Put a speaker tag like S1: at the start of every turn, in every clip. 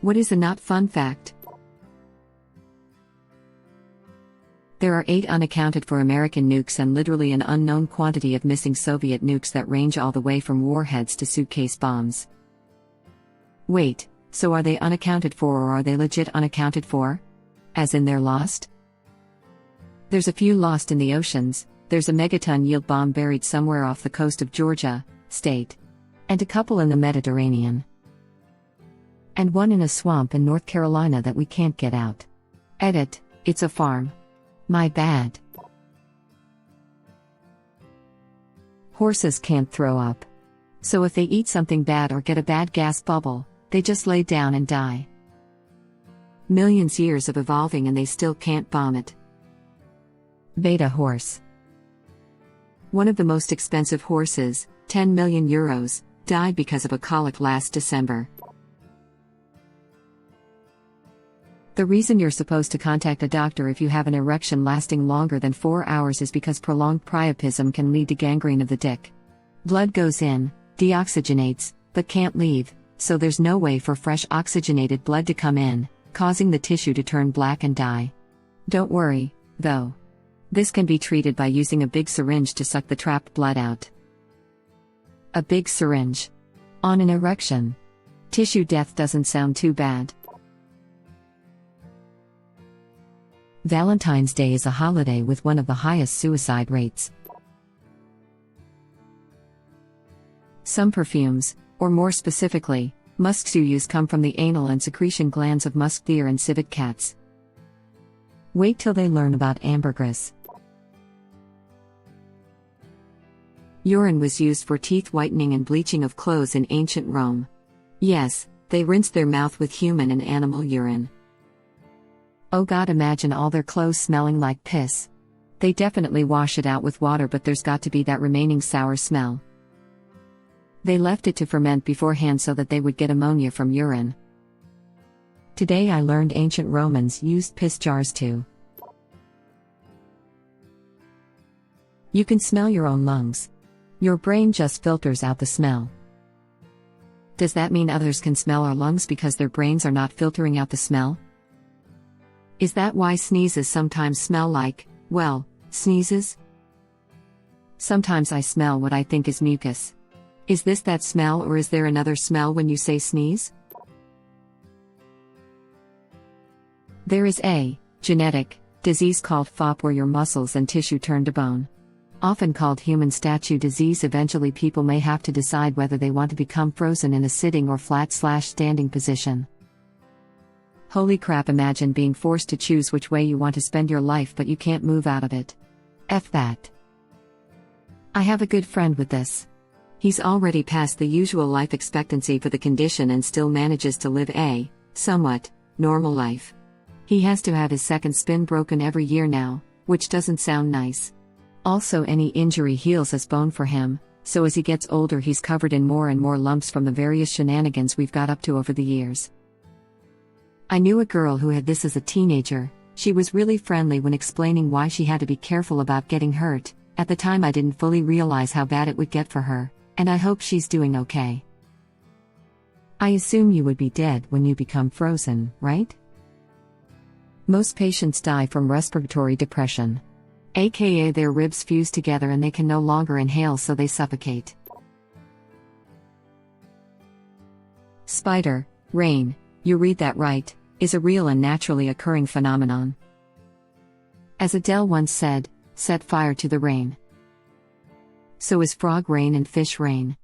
S1: What is a not fun fact? There are 8 unaccounted for American nukes and literally an unknown quantity of missing Soviet nukes that range all the way from warheads to suitcase bombs. Wait, so are they unaccounted for or are they legit unaccounted for? As in they're lost? There's a few lost in the oceans, there's a megaton yield bomb buried somewhere off the coast of Georgia, state. And a couple in the Mediterranean. And one in a swamp in North Carolina that we can't get out. Edit, it's a farm. My bad. Horses can't throw up. So if they eat something bad or get a bad gas bubble, they just lay down and die. Millions years of evolving and they still can't vomit. Beta horse. One of the most expensive horses, 10 million euros, died because of a colic last December. The reason you're supposed to contact a doctor if you have an erection lasting longer than 4 hours is because prolonged priapism can lead to gangrene of the dick. Blood goes in, deoxygenates, but can't leave, so there's no way for fresh oxygenated blood to come in, causing the tissue to turn black and die. Don't worry, though. This can be treated by using a big syringe to suck the trapped blood out. A big syringe. On an erection. Tissue death doesn't sound too bad. Valentine's Day is a holiday with one of the highest suicide rates. Some perfumes, or more specifically, musks you use come from the anal and secretion glands of musk deer and civet cats. Wait till they learn about ambergris. Urine was used for teeth whitening and bleaching of clothes in ancient Rome. Yes, they rinsed their mouth with human and animal urine. Oh God, imagine all their clothes smelling like piss. They definitely wash it out with water, but there's got to be that remaining sour smell. They left it to ferment beforehand so that they would get ammonia from urine. Today I learned ancient Romans used piss jars too. You can smell your own lungs. Your brain just filters out the smell. Does that mean others can smell our lungs because their brains are not filtering out the smell? Is that why sneezes sometimes smell like, well, sneezes? Sometimes I smell what I think is mucus. Is this that smell, or is there another smell when you say sneeze? There is a genetic disease called FOP where your muscles and tissue turn to bone. Often called human statue disease. Eventually people may have to decide whether they want to become frozen in a sitting or flat/standing position. Holy crap, imagine being forced to choose which way you want to spend your life but you can't move out of it. F that. I have a good friend with this. He's already past the usual life expectancy for the condition and still manages to live a, somewhat, normal life. He has to have his second spin broken every year now, which doesn't sound nice. Also, any injury heals as bone for him, so as he gets older he's covered in more and more lumps from the various shenanigans we've got up to over the years. I knew a girl who had this as a teenager. She was really friendly when explaining why she had to be careful about getting hurt. At the time I didn't fully realize how bad it would get for her, and I hope she's doing okay. I assume you would be dead when you become frozen, right? Most patients die from respiratory depression. AKA their ribs fuse together and they can no longer inhale, so they suffocate. Spider rain, you read that right, is a real and naturally occurring phenomenon. As Adele once said, set fire to the rain. So is frog rain and fish rain.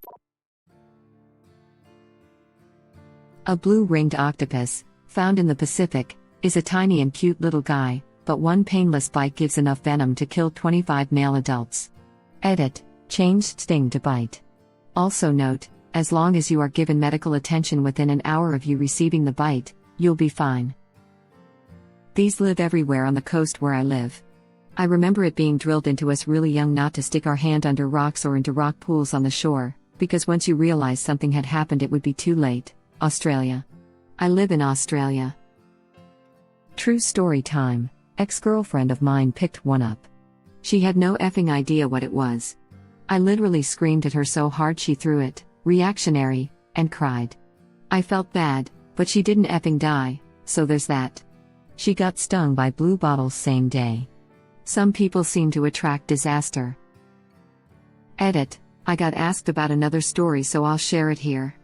S1: A blue-ringed octopus, found in the Pacific, is a tiny and cute little guy, but one painless bite gives enough venom to kill 25 male adults. Edit, changed sting to bite. Also note, as long as you are given medical attention within an hour of you receiving the bite, you'll be fine. These live everywhere on the coast where I live. I remember it being drilled into us really young not to stick our hand under rocks or into rock pools on the shore, because once you realize something had happened it would be too late. Australia. I live in Australia. True story time. Ex-girlfriend of mine picked one up. She had no effing idea what it was. I literally screamed at her so hard she threw it, reactionary, and cried. I felt bad, But she didn't effing die, so there's that. She got stung by blue bottles same day. Some people seem to attract disaster. Edit. I got asked about another story, so I'll share it here.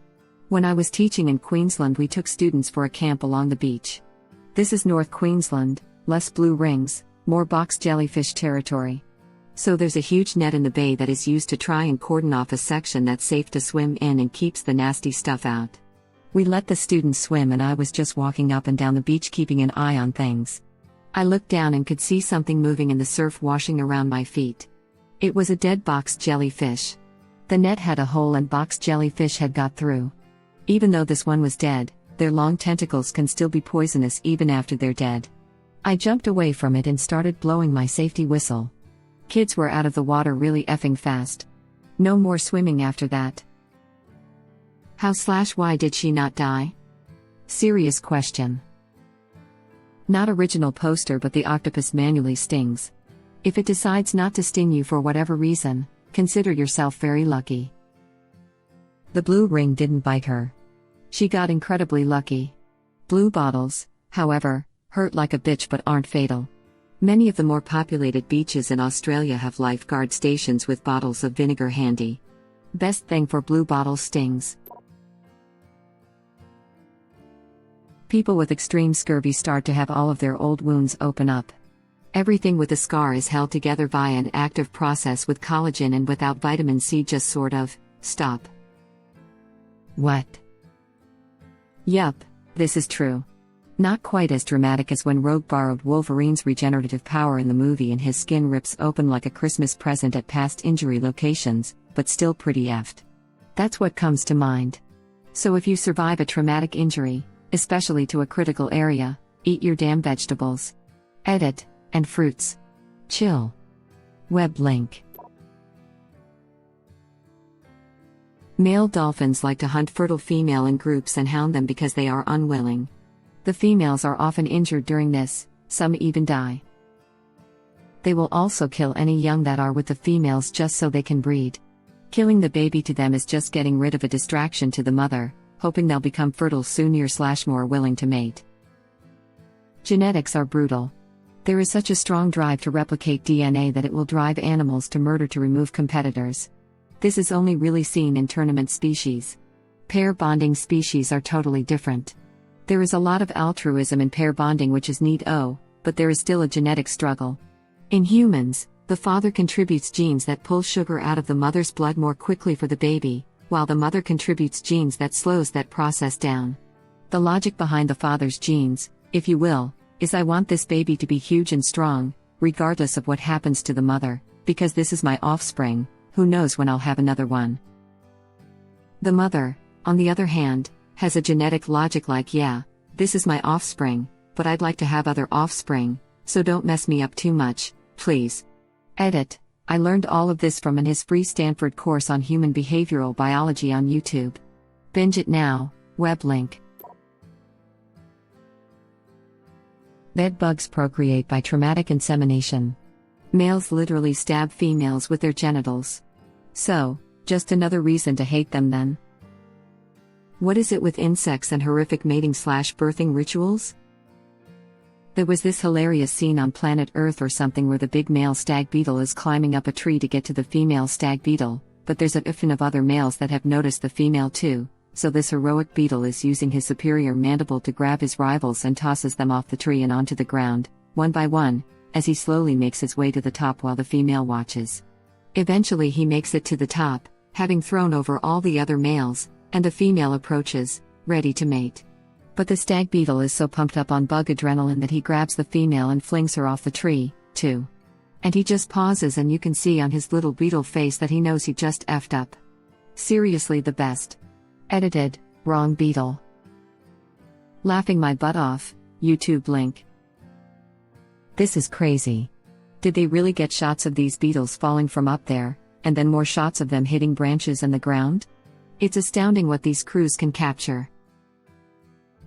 S1: When I was teaching in Queensland, we took students for a camp along the beach. This is North Queensland, less blue rings, more box jellyfish territory. So there's a huge net in the bay that is used to try and cordon off a section that's safe to swim in and keeps the nasty stuff out. We let the students swim and I was just walking up and down the beach keeping an eye on things. I looked down and could see something moving in the surf washing around my feet. It was a dead box jellyfish. The net had a hole and box jellyfish had got through. Even though this one was dead, their long tentacles can still be poisonous even after they're dead. I jumped away from it and started blowing my safety whistle. Kids were out of the water really effing fast. No more swimming after that. How/why did she not die? Serious question. Not original poster, but the octopus manually stings. If it decides not to sting you for whatever reason, consider yourself very lucky. The blue ring didn't bite her. She got incredibly lucky. Blue bottles, however, hurt like a bitch but aren't fatal. Many of the more populated beaches in Australia have lifeguard stations with bottles of vinegar handy. Best thing for blue bottle stings. People with extreme scurvy start to have all of their old wounds open up. Everything with a scar is held together via an active process with collagen, and without vitamin C just sort of stop. What? Yup, this is true. Not quite as dramatic as when Rogue borrowed Wolverine's regenerative power in the movie and his skin rips open like a Christmas present at past injury locations, but still pretty effed. That's what comes to mind. So if you survive a traumatic injury, especially to a critical area, eat your damn vegetables. Edit. And fruits. Chill. Web link. Male dolphins like to hunt fertile female in groups and hound them because they are unwilling. The females are often injured during this, some even die. They will also kill any young that are with the females just so they can breed. Killing the baby to them is just getting rid of a distraction to the mother, hoping they'll become fertile sooner/more willing to mate. Genetics are brutal. There is such a strong drive to replicate DNA that it will drive animals to murder to remove competitors. This is only really seen in tournament species. Pair bonding species are totally different. There is a lot of altruism in pair bonding, which is neat, but there is still a genetic struggle. In humans, the father contributes genes that pull sugar out of the mother's blood more quickly for the baby, while the mother contributes genes that slows that process down. The logic behind the father's genes, if you will, is I want this baby to be huge and strong, regardless of what happens to the mother, because this is my offspring, who knows when I'll have another one. The mother, on the other hand, has a genetic logic like, yeah, this is my offspring, but I'd like to have other offspring, so don't mess me up too much, please. Edit. I learned all of this from his free Stanford course on human behavioral biology on YouTube. Binge it now, web link. Bedbugs procreate by traumatic insemination. Males literally stab females with their genitals. So, just another reason to hate them then. What is it with insects and horrific mating/birthing rituals? There was this hilarious scene on Planet Earth or something where the big male stag beetle is climbing up a tree to get to the female stag beetle, but there's a ton of other males that have noticed the female too. So this heroic beetle is using his superior mandible to grab his rivals and tosses them off the tree and onto the ground, one by one, as he slowly makes his way to the top while the female watches. Eventually he makes it to the top, having thrown over all the other males, and the female approaches, ready to mate. But the stag beetle is so pumped up on bug adrenaline that he grabs the female and flings her off the tree, too. And he just pauses, and you can see on his little beetle face that he knows he just effed up. Seriously the best. Edited, wrong beetle. Laughing my butt off, YouTube link. This is crazy. Did they really get shots of these beetles falling from up there, and then more shots of them hitting branches and the ground? It's astounding what these crews can capture.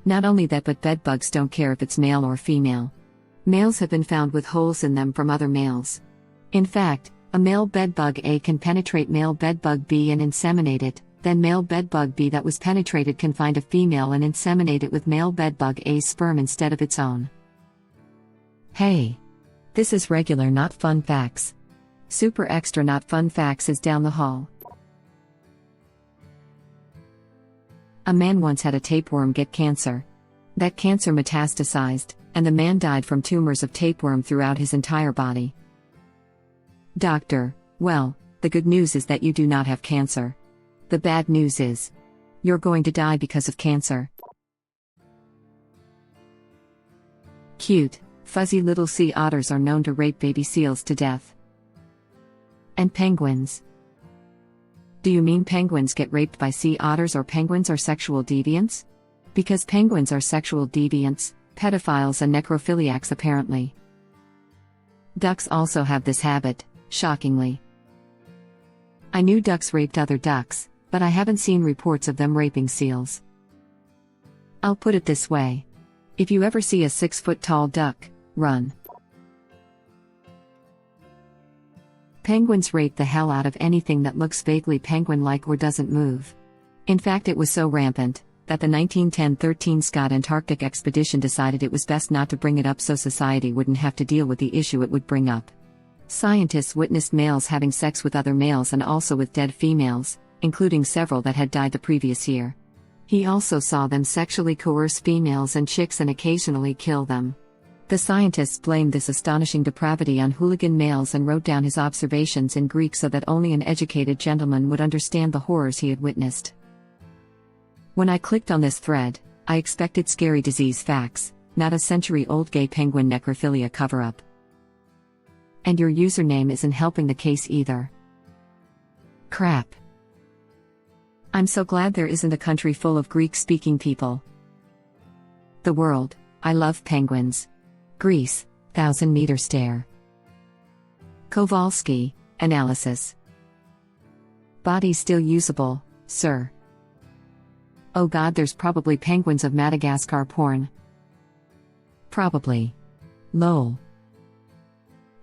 S1: Not only that, but bedbugs don't care if it's male or female. Males have been found with holes in them from other males. In fact, a male bedbug A can penetrate male bedbug B and inseminate it, Then male bedbug B that was penetrated can find a female and inseminate it with male bedbug A's sperm instead of its own. Hey! This is regular not fun facts. Super extra not fun facts is down the hall. A man once had a tapeworm get cancer. That cancer metastasized, and the man died from tumors of tapeworm throughout his entire body. Doctor, well, the good news is that you do not have cancer. The bad news is, you're going to die because of cancer. Cute, fuzzy little sea otters are known to rape baby seals to death. And penguins. Do you mean penguins get raped by sea otters or penguins are sexual deviants? Because penguins are sexual deviants, pedophiles and necrophiliacs apparently. Ducks also have this habit, shockingly. I knew ducks raped other ducks, but I haven't seen reports of them raping seals. I'll put it this way. If you ever see a 6-foot-tall duck, run. Penguins rape the hell out of anything that looks vaguely penguin-like or doesn't move. In fact, it was so rampant that the 1910-13 Scott Antarctic expedition decided it was best not to bring it up so society wouldn't have to deal with the issue it would bring up. Scientists witnessed males having sex with other males and also with dead females, including several that had died the previous year. He also saw them sexually coerce females and chicks and occasionally kill them. The scientists blamed this astonishing depravity on hooligan males and wrote down his observations in Greek so that only an educated gentleman would understand the horrors he had witnessed. When I clicked on this thread, I expected scary disease facts, not a century-old gay penguin necrophilia cover-up. And your username isn't helping the case either. Crap. I'm so glad there isn't a country full of Greek-speaking people. The world, I love penguins. Greece, 1,000-meter stare. Kowalski, analysis. Body still usable, sir. Oh god, there's probably penguins of Madagascar porn. Probably. Lol.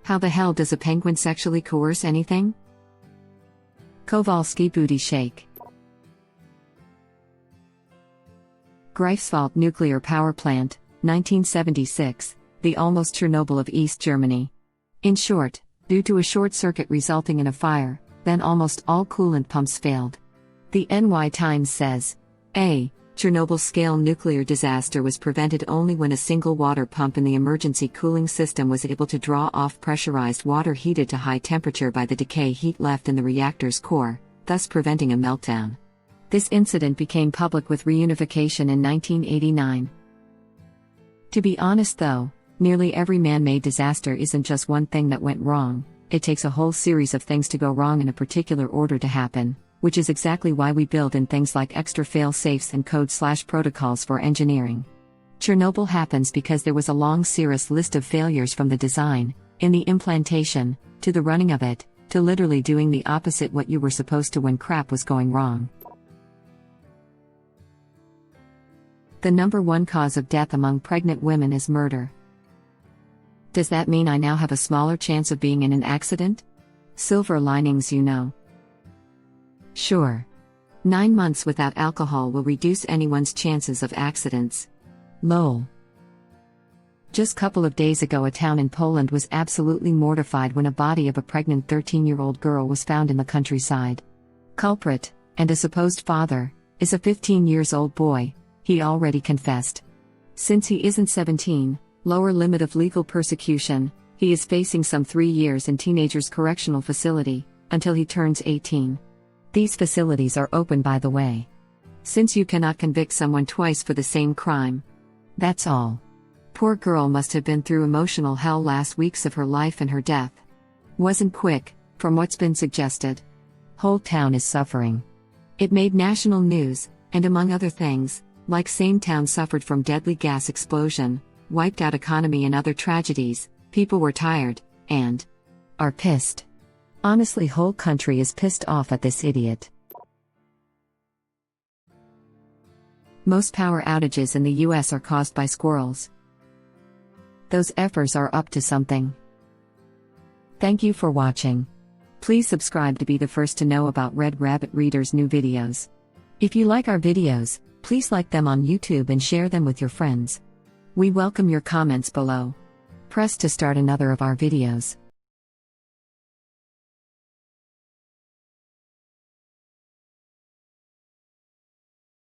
S1: How the hell does a penguin sexually coerce anything? Kowalski booty shake. Greifswald nuclear power plant, 1976, the almost Chernobyl of East Germany. In short, due to a short circuit resulting in a fire, then almost all coolant pumps failed. The NY Times says, A Chernobyl-scale nuclear disaster was prevented only when a single water pump in the emergency cooling system was able to draw off pressurized water heated to high temperature by the decay heat left in the reactor's core, thus preventing a meltdown. This incident became public with reunification in 1989. To be honest though, nearly every man-made disaster isn't just one thing that went wrong, it takes a whole series of things to go wrong in a particular order to happen, which is exactly why we build in things like extra fail-safes and code/protocols for engineering. Chernobyl happens because there was a long serious list of failures from the design, in the implantation, to the running of it, to literally doing the opposite what you were supposed to when crap was going wrong. The number one cause of death among pregnant women is murder. Does that mean I now have a smaller chance of being in an accident? Silver linings, you know. Sure. 9 months without alcohol will reduce anyone's chances of accidents. Lol. Just couple of days ago, a town in Poland was absolutely mortified when a body of a pregnant 13-year-old girl was found in the countryside. Culprit, and a supposed father, is a 15-year-old boy. He already confessed. Since he isn't 17, lower limit of legal persecution, he is facing some 3 years in teenagers' correctional facility, until he turns 18. These facilities are open, by the way. Since you cannot convict someone twice for the same crime. That's all. Poor girl must have been through emotional hell last weeks of her life, and her death wasn't quick, from what's been suggested. Whole town is suffering. It made national news, and among other things, like same town suffered from deadly gas explosion, wiped out economy and other tragedies, people were tired, and are pissed. Honestly, whole country is pissed off at this idiot. Most power outages in the US are caused by squirrels. Those effers are up to something. Thank you for watching. Please subscribe to be the first to know about Red Rabbit Reader's new videos. If you like our videos, please like them on YouTube and share them with your friends. We welcome your comments below. Press to start another of our videos.